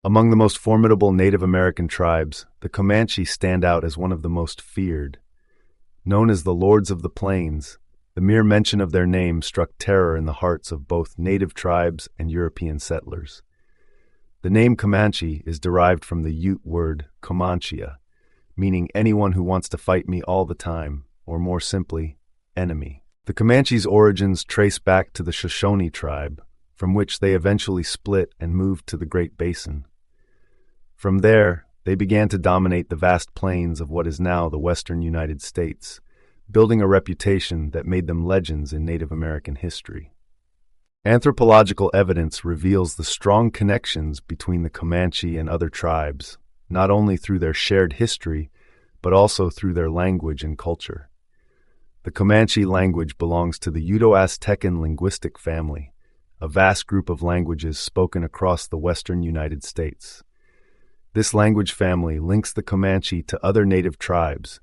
Among the most formidable Native American tribes, the Comanche stand out as one of the most feared. Known as the Lords of the Plains, the mere mention of their name struck terror in the hearts of both native tribes and European settlers. The name Comanche is derived from the Ute word Comanchia, meaning anyone who wants to fight me all the time, or more simply, enemy. The Comanche's origins trace back to the Shoshone tribe, from which they eventually split and moved to the Great Basin. From there, they began to dominate the vast plains of what is now the western United States, building a reputation that made them legends in Native American history. Anthropological evidence reveals the strong connections between the Comanche and other tribes, not only through their shared history, but also through their language and culture. The Comanche language belongs to the Uto-Aztecan linguistic family, a vast group of languages spoken across the western United States. This language family links the Comanche to other native tribes,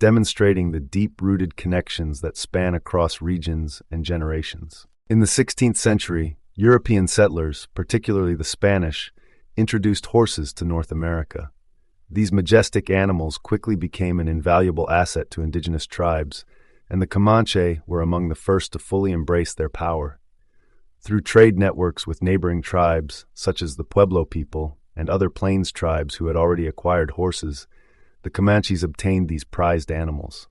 demonstrating the deep-rooted connections that span across regions and generations. In the 16th century, European settlers, particularly the Spanish, introduced horses to North America. These majestic animals quickly became an invaluable asset to indigenous tribes, and the Comanche were among the first to fully embrace their power. Through trade networks with neighboring tribes, such as the Pueblo people and other plains tribes who had already acquired horses, the Comanches obtained these prized animals.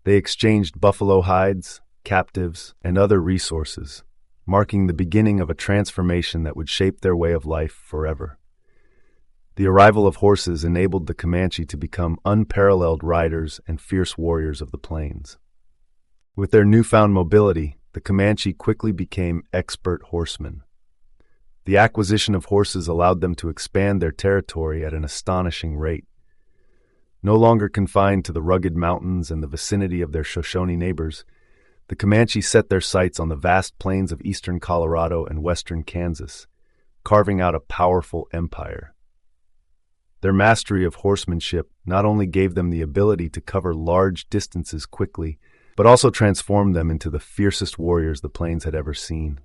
They exchanged buffalo hides, captives, and other resources, marking the beginning of a transformation that would shape their way of life forever. The arrival of horses enabled the Comanche to become unparalleled riders and fierce warriors of the plains. With their newfound mobility, the Comanche quickly became expert horsemen. The acquisition of horses allowed them to expand their territory at an astonishing rate. No longer confined to the rugged mountains and the vicinity of their Shoshone neighbors, the Comanche set their sights on the vast plains of eastern Colorado and western Kansas, carving out a powerful empire. Their mastery of horsemanship not only gave them the ability to cover large distances quickly, but also transformed them into the fiercest warriors the plains had ever seen.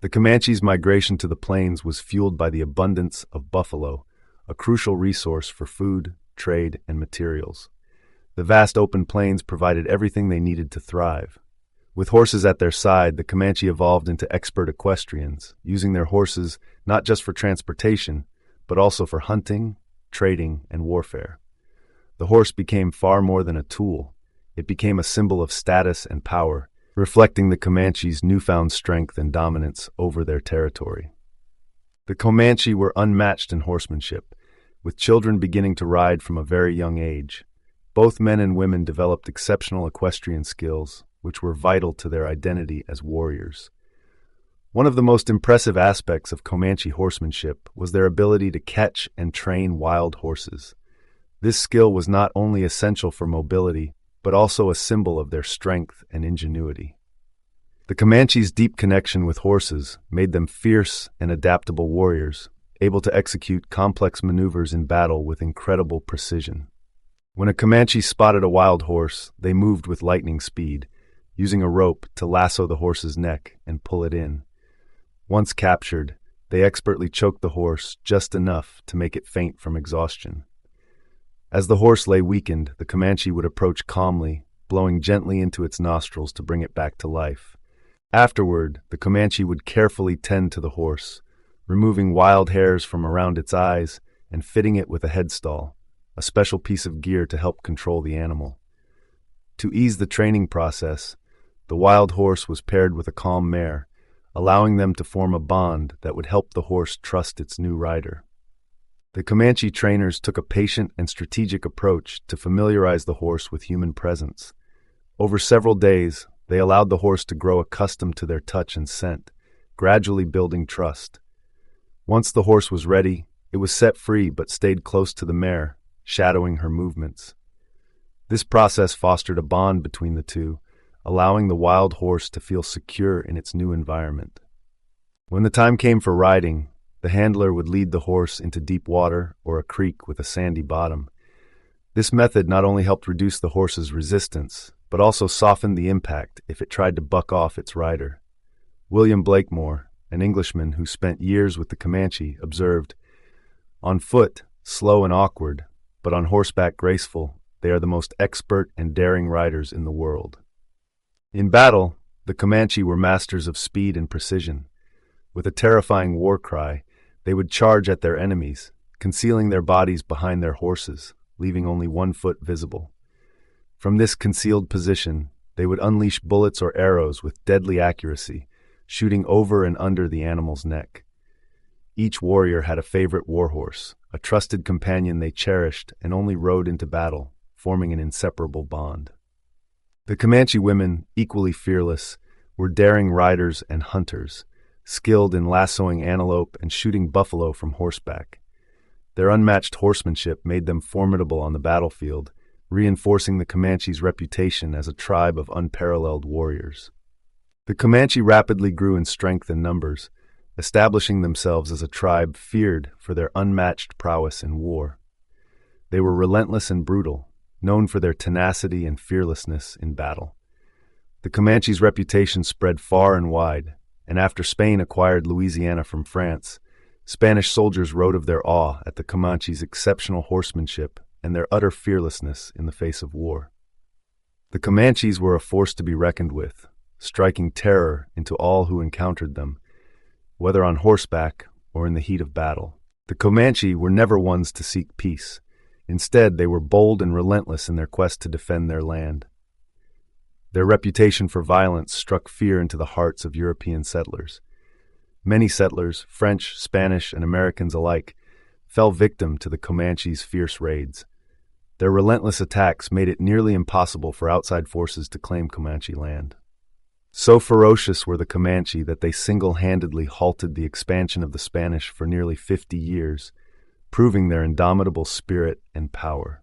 The Comanche's migration to the plains was fueled by the abundance of buffalo, a crucial resource for food, trade, and materials. The vast open plains provided everything they needed to thrive. With horses at their side, the Comanche evolved into expert equestrians, using their horses not just for transportation, but also for hunting, trading, and warfare. The horse became far more than a tool. It became a symbol of status and power, reflecting the Comanche's newfound strength and dominance over their territory. The Comanche were unmatched in horsemanship, with children beginning to ride from a very young age. Both men and women developed exceptional equestrian skills, which were vital to their identity as warriors. One of the most impressive aspects of Comanche horsemanship was their ability to catch and train wild horses. This skill was not only essential for mobility, but also a symbol of their strength and ingenuity. The Comanche's deep connection with horses made them fierce and adaptable warriors, able to execute complex maneuvers in battle with incredible precision. When a Comanche spotted a wild horse, they moved with lightning speed, using a rope to lasso the horse's neck and pull it in. Once captured, they expertly choked the horse just enough to make it faint from exhaustion. As the horse lay weakened, the Comanche would approach calmly, blowing gently into its nostrils to bring it back to life. Afterward, the Comanche would carefully tend to the horse, removing wild hairs from around its eyes and fitting it with a headstall, a special piece of gear to help control the animal. To ease the training process, the wild horse was paired with a calm mare, allowing them to form a bond that would help the horse trust its new rider. The Comanche trainers took a patient and strategic approach to familiarize the horse with human presence. Over several days, they allowed the horse to grow accustomed to their touch and scent, gradually building trust. Once the horse was ready, it was set free but stayed close to the mare, shadowing her movements. This process fostered a bond between the two, allowing the wild horse to feel secure in its new environment. When the time came for riding, the handler would lead the horse into deep water or a creek with a sandy bottom. This method not only helped reduce the horse's resistance, but also softened the impact if it tried to buck off its rider. William Blakemore, an Englishman who spent years with the Comanche, observed, "On foot, slow and awkward, but on horseback graceful, they are the most expert and daring riders in the world." In battle, the Comanche were masters of speed and precision. With a terrifying war cry, they would charge at their enemies, concealing their bodies behind their horses, leaving only one foot visible. From this concealed position, they would unleash bullets or arrows with deadly accuracy, shooting over and under the animal's neck. Each warrior had a favorite warhorse, a trusted companion they cherished and only rode into battle, forming an inseparable bond. The Comanche women, equally fearless, were daring riders and hunters, skilled in lassoing antelope and shooting buffalo from horseback. Their unmatched horsemanship made them formidable on the battlefield, reinforcing the Comanche's reputation as a tribe of unparalleled warriors. The Comanche rapidly grew in strength and numbers, establishing themselves as a tribe feared for their unmatched prowess in war. They were relentless and brutal, known for their tenacity and fearlessness in battle. The Comanche's reputation spread far and wide, and after Spain acquired Louisiana from France, Spanish soldiers wrote of their awe at the Comanche's exceptional horsemanship and their utter fearlessness in the face of war. The Comanches were a force to be reckoned with, striking terror into all who encountered them, whether on horseback or in the heat of battle. The Comanche were never ones to seek peace. Instead, they were bold and relentless in their quest to defend their land. Their reputation for violence struck fear into the hearts of European settlers. Many settlers, French, Spanish, and Americans alike, fell victim to the Comanche's fierce raids. Their relentless attacks made it nearly impossible for outside forces to claim Comanche land. So ferocious were the Comanche that they single-handedly halted the expansion of the Spanish for nearly 50 years, proving their indomitable spirit and power.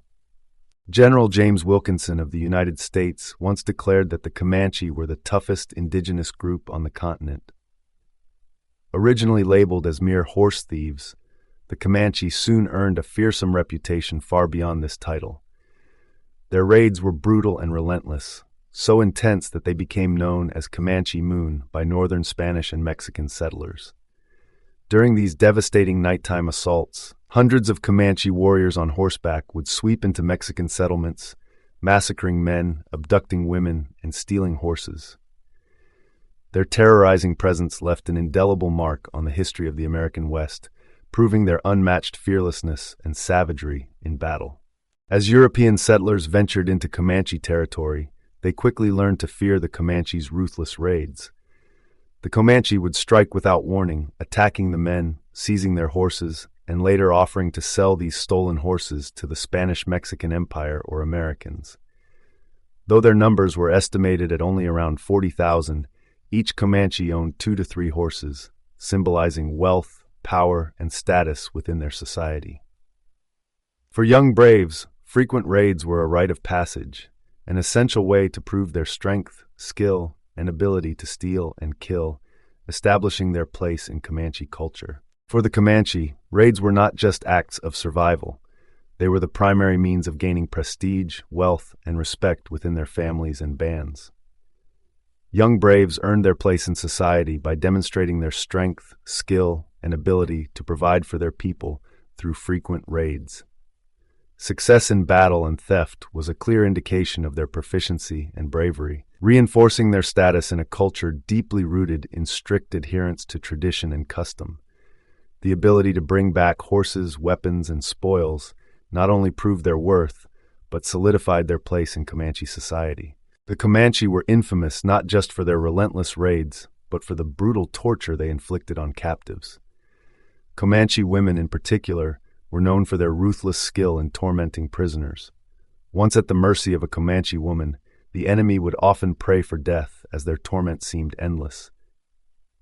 General James Wilkinson of the United States once declared that the Comanche were the toughest indigenous group on the continent. Originally labeled as mere horse thieves, the Comanche soon earned a fearsome reputation far beyond this title. Their raids were brutal and relentless, so intense that they became known as Comanche Moon by northern Spanish and Mexican settlers. During these devastating nighttime assaults, hundreds of Comanche warriors on horseback would sweep into Mexican settlements, massacring men, abducting women, and stealing horses. Their terrorizing presence left an indelible mark on the history of the American West, proving their unmatched fearlessness and savagery in battle. As European settlers ventured into Comanche territory, they quickly learned to fear the Comanche's ruthless raids. The Comanche would strike without warning, attacking the men, seizing their horses, and later offering to sell these stolen horses to the Spanish-Mexican Empire or Americans. Though their numbers were estimated at only around 40,000, each Comanche owned 2 to 3 horses, symbolizing wealth, power, and status within their society. For young braves, frequent raids were a rite of passage, an essential way to prove their strength, skill, and ability to steal and kill, establishing their place in Comanche culture. For the Comanche, raids were not just acts of survival. They were the primary means of gaining prestige, wealth, and respect within their families and bands. Young braves earned their place in society by demonstrating their strength, skill, and ability to provide for their people through frequent raids. Success in battle and theft was a clear indication of their proficiency and bravery, reinforcing their status in a culture deeply rooted in strict adherence to tradition and custom. The ability to bring back horses, weapons, and spoils not only proved their worth, but solidified their place in Comanche society. The Comanche were infamous not just for their relentless raids, but for the brutal torture they inflicted on captives. Comanche women in particular were known for their ruthless skill in tormenting prisoners. Once at the mercy of a Comanche woman, the enemy would often pray for death as their torment seemed endless.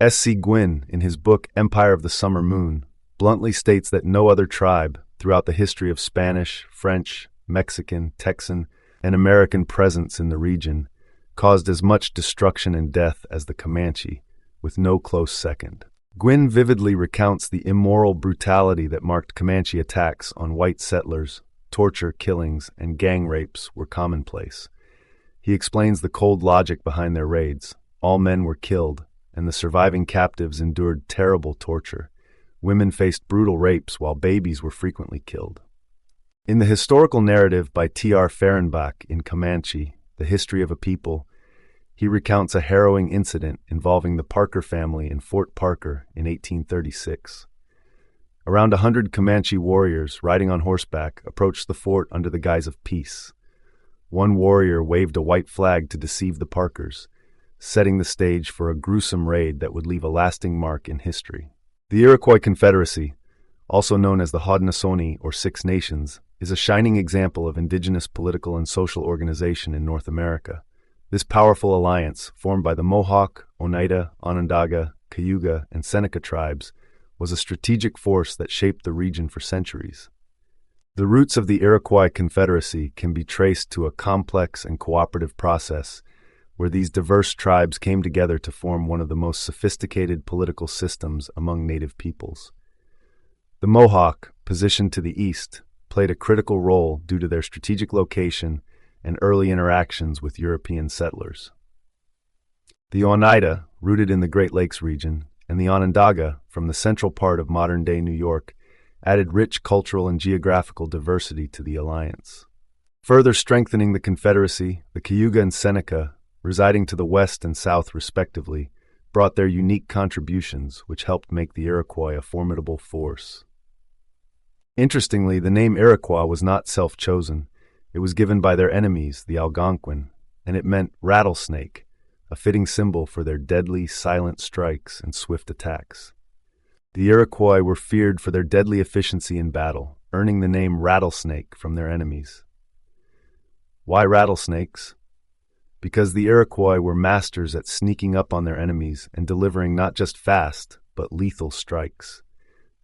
S.C. Gwynn, in his book Empire of the Summer Moon, bluntly states that no other tribe, throughout the history of Spanish, French, Mexican, Texan, and American presence in the region, caused as much destruction and death as the Comanche, with no close second. Gwynn vividly recounts the immoral brutality that marked Comanche attacks on white settlers. Torture, killings, and gang rapes were commonplace. He explains the cold logic behind their raids. All men were killed, and the surviving captives endured terrible torture. Women faced brutal rapes while babies were frequently killed. In the historical narrative by T.R. Fehrenbach in Comanche, The History of a People, he recounts a harrowing incident involving the Parker family in Fort Parker in 1836. Around 100 Comanche warriors riding on horseback approached the fort under the guise of peace. One warrior waved a white flag to deceive the Parkers, setting the stage for a gruesome raid that would leave a lasting mark in history. The Iroquois Confederacy, also known as the Haudenosaunee or Six Nations, is a shining example of indigenous political and social organization in North America. This powerful alliance, formed by the Mohawk, Oneida, Onondaga, Cayuga, and Seneca tribes, was a strategic force that shaped the region for centuries. The roots of the Iroquois Confederacy can be traced to a complex and cooperative process where these diverse tribes came together to form one of the most sophisticated political systems among native peoples. The Mohawk, positioned to the east, played a critical role due to their strategic location and early interactions with European settlers. The Oneida, rooted in the Great Lakes region, and the Onondaga, from the central part of modern-day New York, added rich cultural and geographical diversity to the alliance. Further strengthening the Confederacy, the Cayuga and Seneca, residing to the west and south respectively, brought their unique contributions, which helped make the Iroquois a formidable force. Interestingly, the name Iroquois was not self-chosen. It was given by their enemies, the Algonquin, and it meant rattlesnake, a fitting symbol for their deadly, silent strikes and swift attacks. The Iroquois were feared for their deadly efficiency in battle, earning the name rattlesnake from their enemies. Why rattlesnakes? Because the Iroquois were masters at sneaking up on their enemies and delivering not just fast, but lethal strikes.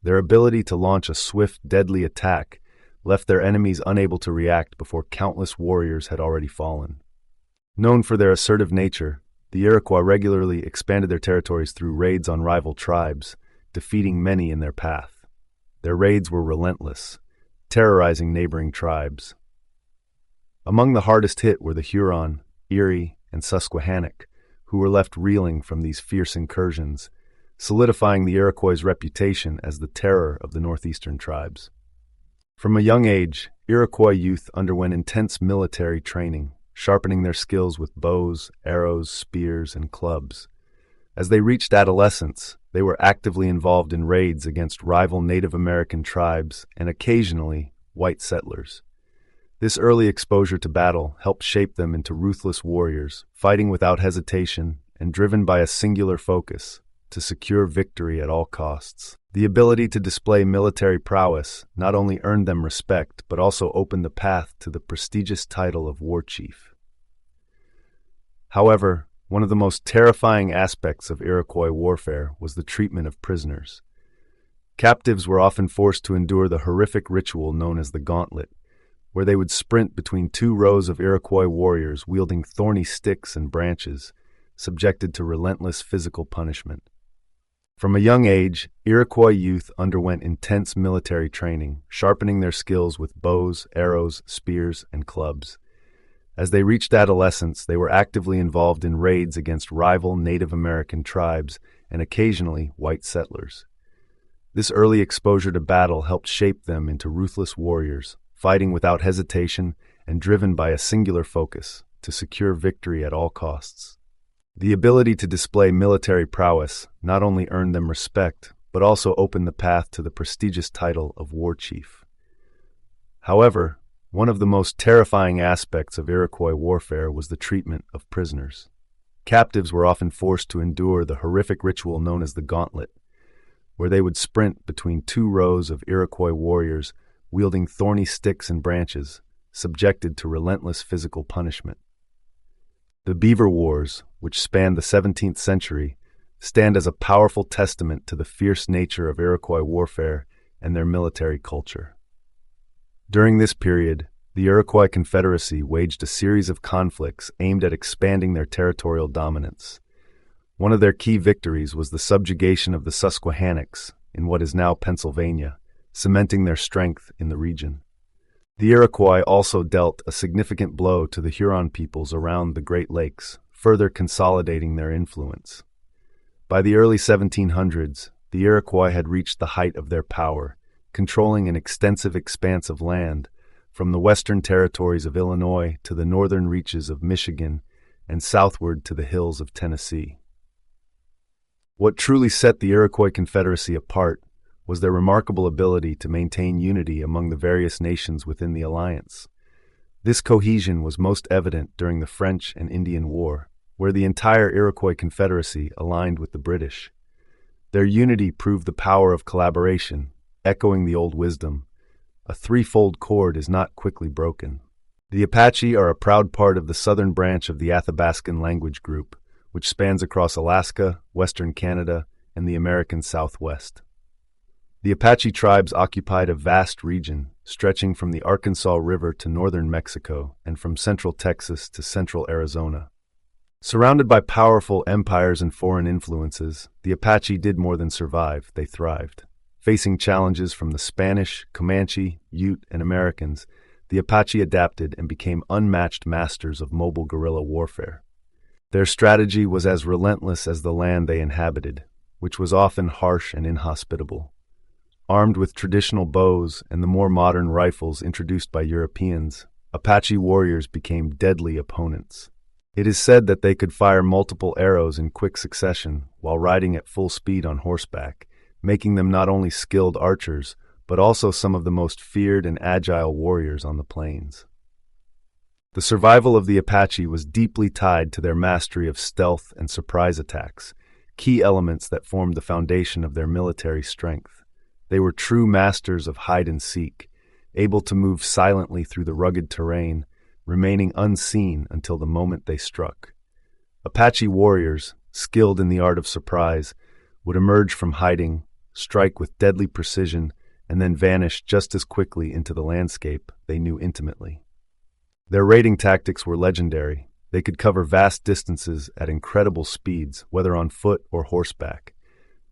Their ability to launch a swift, deadly attack left their enemies unable to react before countless warriors had already fallen. Known for their assertive nature, the Iroquois regularly expanded their territories through raids on rival tribes, defeating many in their path. Their raids were relentless, terrorizing neighboring tribes. Among the hardest hit were the Huron, Erie, and Susquehannock, who were left reeling from these fierce incursions, solidifying the Iroquois' reputation as the terror of the northeastern tribes. From a young age, Iroquois youth underwent intense military training, sharpening their skills with bows, arrows, spears, and clubs. As they reached adolescence, they were actively involved in raids against rival Native American tribes and occasionally white settlers. This early exposure to battle helped shape them into ruthless warriors, fighting without hesitation and driven by a singular focus: to secure victory at all costs. The ability to display military prowess not only earned them respect, but also opened the path to the prestigious title of war chief. However, one of the most terrifying aspects of Iroquois warfare was the treatment of prisoners. Captives were often forced to endure the horrific ritual known as the gauntlet, where they would sprint between two rows of Iroquois warriors wielding thorny sticks and branches, subjected to relentless physical punishment. From a young age, Iroquois youth underwent intense military training, sharpening their skills with bows, arrows, spears, and clubs. As they reached adolescence, they were actively involved in raids against rival Native American tribes and occasionally white settlers. This early exposure to battle helped shape them into ruthless warriors, fighting without hesitation and driven by a singular focus: to secure victory at all costs. The ability to display military prowess not only earned them respect, but also opened the path to the prestigious title of war chief. However, one of the most terrifying aspects of Iroquois warfare was the treatment of prisoners. Captives were often forced to endure the horrific ritual known as the gauntlet, where they would sprint between two rows of Iroquois warriors wielding thorny sticks and branches, subjected to relentless physical punishment. The Beaver Wars, which spanned the 17th century, stand as a powerful testament to the fierce nature of Iroquois warfare and their military culture. During this period, the Iroquois Confederacy waged a series of conflicts aimed at expanding their territorial dominance. One of their key victories was the subjugation of the Susquehannocks in what is now Pennsylvania, cementing their strength in the region. The Iroquois also dealt a significant blow to the Huron peoples around the Great Lakes, further consolidating their influence. By the early 1700s, the Iroquois had reached the height of their power, controlling an extensive expanse of land, from the western territories of Illinois to the northern reaches of Michigan and southward to the hills of Tennessee. What truly set the Iroquois Confederacy apart was their remarkable ability to maintain unity among the various nations within the alliance. This cohesion was most evident during the French and Indian War, where the entire Iroquois Confederacy aligned with the British. Their unity proved the power of collaboration, echoing the old wisdom: a threefold cord is not quickly broken. The Apache are a proud part of the southern branch of the Athabascan language group, which spans across Alaska, western Canada, and the American Southwest. The Apache tribes occupied a vast region, stretching from the Arkansas River to northern Mexico and from central Texas to central Arizona. Surrounded by powerful empires and foreign influences, the Apache did more than survive, they thrived. Facing challenges from the Spanish, Comanche, Ute, and Americans, the Apache adapted and became unmatched masters of mobile guerrilla warfare. Their strategy was as relentless as the land they inhabited, which was often harsh and inhospitable. Armed with traditional bows and the more modern rifles introduced by Europeans, Apache warriors became deadly opponents. It is said that they could fire multiple arrows in quick succession while riding at full speed on horseback, making them not only skilled archers, but also some of the most feared and agile warriors on the plains. The survival of the Apache was deeply tied to their mastery of stealth and surprise attacks, key elements that formed the foundation of their military strength. They were true masters of hide and seek, able to move silently through the rugged terrain, remaining unseen until the moment they struck. Apache warriors, skilled in the art of surprise, would emerge from hiding, strike with deadly precision, and then vanish just as quickly into the landscape they knew intimately. Their raiding tactics were legendary. They could cover vast distances at incredible speeds, whether on foot or horseback.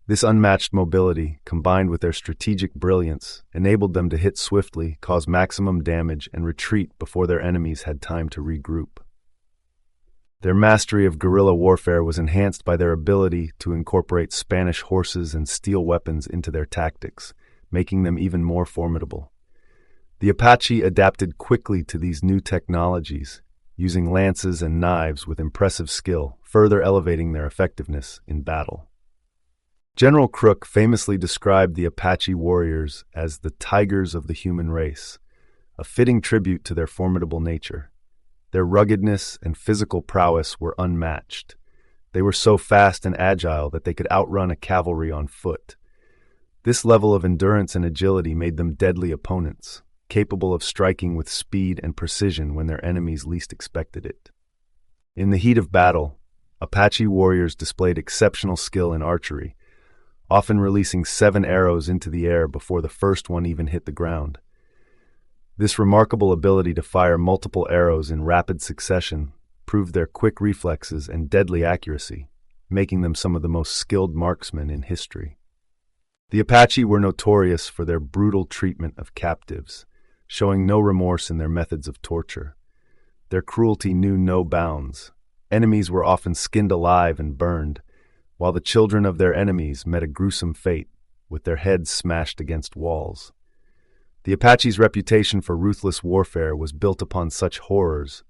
This unmatched mobility, combined with their strategic brilliance, enabled them to hit swiftly, cause maximum damage, and retreat before their enemies had time to regroup. Their mastery of guerrilla warfare was enhanced by their ability to incorporate Spanish horses and steel weapons into their tactics, making them even more formidable. The Apache adapted quickly to these new technologies, using lances and knives with impressive skill, further elevating their effectiveness in battle. General Crook famously described the Apache warriors as the tigers of the human race, a fitting tribute to their formidable nature. Their ruggedness and physical prowess were unmatched. They were so fast and agile that they could outrun a cavalry on foot. This level of endurance and agility made them deadly opponents, capable of striking with speed and precision when their enemies least expected it. In the heat of battle, Apache warriors displayed exceptional skill in archery, often releasing 7 arrows into the air before the first one even hit the ground. This remarkable ability to fire multiple arrows in rapid succession proved their quick reflexes and deadly accuracy, making them some of the most skilled marksmen in history. The Apache were notorious for their brutal treatment of captives, showing no remorse in their methods of torture. Their cruelty knew no bounds. Enemies were often skinned alive and burned, while the children of their enemies met a gruesome fate, with their heads smashed against walls. The Apache's reputation for ruthless warfare was built upon such horrors,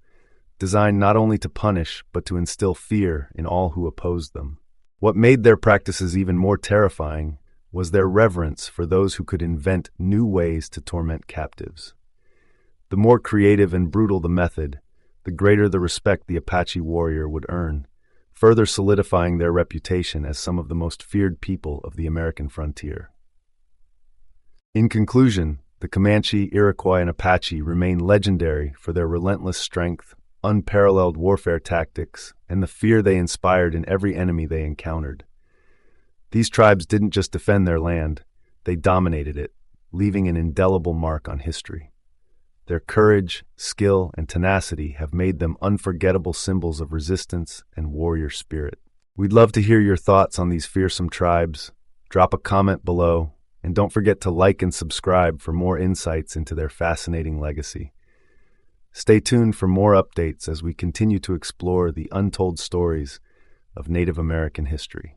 designed not only to punish but to instill fear in all who opposed them. What made their practices even more terrifying was their reverence for those who could invent new ways to torment captives. The more creative and brutal the method, the greater the respect the Apache warrior would earn, further solidifying their reputation as some of the most feared people of the American frontier. In conclusion, the Comanche, Iroquois, and Apache remain legendary for their relentless strength, unparalleled warfare tactics, and the fear they inspired in every enemy they encountered. These tribes didn't just defend their land, they dominated it, leaving an indelible mark on history. Their courage, skill, and tenacity have made them unforgettable symbols of resistance and warrior spirit. We'd love to hear your thoughts on these fearsome tribes. Drop a comment below, and don't forget to like and subscribe for more insights into their fascinating legacy. Stay tuned for more updates as we continue to explore the untold stories of Native American history.